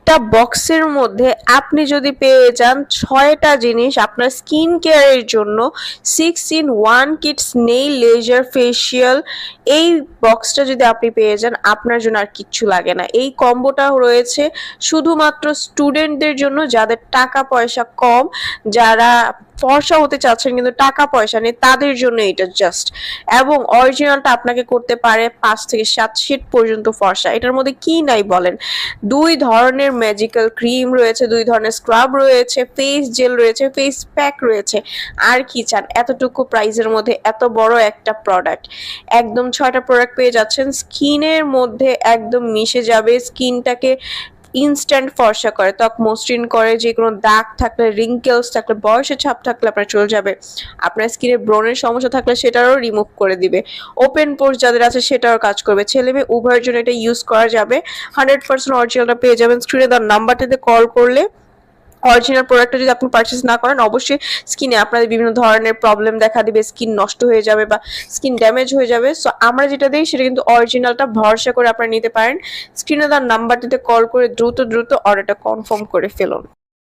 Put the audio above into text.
একটা বক্সের মধ্যে আপনি যদি পেয়ে যান 6টা জিনিস আপনার স্কিন কেয়ারের জন্য, 6-in-1 Kitts nail laser facial. এই বক্সটা যদি আপনি পেয়ে যান আপনার জন্য আর কিচ্ছু লাগে না। এই কম্বোটা রয়েছে শুধুমাত্র স্টুডেন্টদের জন্য, যাদের টাকা পয়সা কম, যারা ফর্সা হতে চাচ্ছেন কিন্তু টাকা পয়সা নেই, তাদের জন্য এটা জাস্ট। এবং অরিজিনালটা আপনাকে করতে পারে 5 থেকে 7 শেড পর্যন্ত ফর্সা। এটার মধ্যে কি নাই বলেন, 2 ধরনের ম্যাজিক্যাল ক্রিম রয়েছে, 2 ধরনের স্ক্রাব রয়েছে, ফেস জেল রয়েছে, ফেস প্যাক রয়েছে। আর কি চান, এতটুকু প্রাইসের মধ্যে এত বড় একটা প্রোডাক্ট। একদম 6টা প্রোডাক্ট পেয়ে যাচ্ছেন, স্কিনের মধ্যে একদম মিশে যাবে, স্কিনটাকে ইনস্ট্যান্ট ফর্সা করে, ত্বক মসৃণ করে, যে কোনো দাগ থাকলে, রিঙ্কেলস থাকলে, বয়সের ছাপ থাকলে আপনার চলে যাবে। আপনার স্কিনে ব্রণের সমস্যা থাকলে সেটারও রিমুভ করে দিবে। ওপেন পোর্স যাদের আছে সেটারও কাজ করবে। ছেলে মেয়ে উভয়ের জন্য এটা ইউজ করা যাবে। 100% অরিজিনালটা পেয়ে যাবেন। স্ক্রিনে দেওয়া নাম্বারটিতে কল করলে অরিজিনাল প্রোডাক্টটা যদি আপনি পারচেস না করেন, অবশ্যই স্কিনে আপনাদের বিভিন্ন ধরনের প্রবলেম দেখা দিবে, স্কিন নষ্ট হয়ে যাবে বা স্কিন ড্যামেজ হয়ে যাবে। সো আমরা যেটা দিই সেটা কিন্তু অরিজিনালটা, ভরসা করে আপনারা নিতে পারেন। স্ক্রিনে দেওয়া নাম্বারটিতে কল করে দ্রুত অর্ডারটা কনফার্ম করে ফেলুন।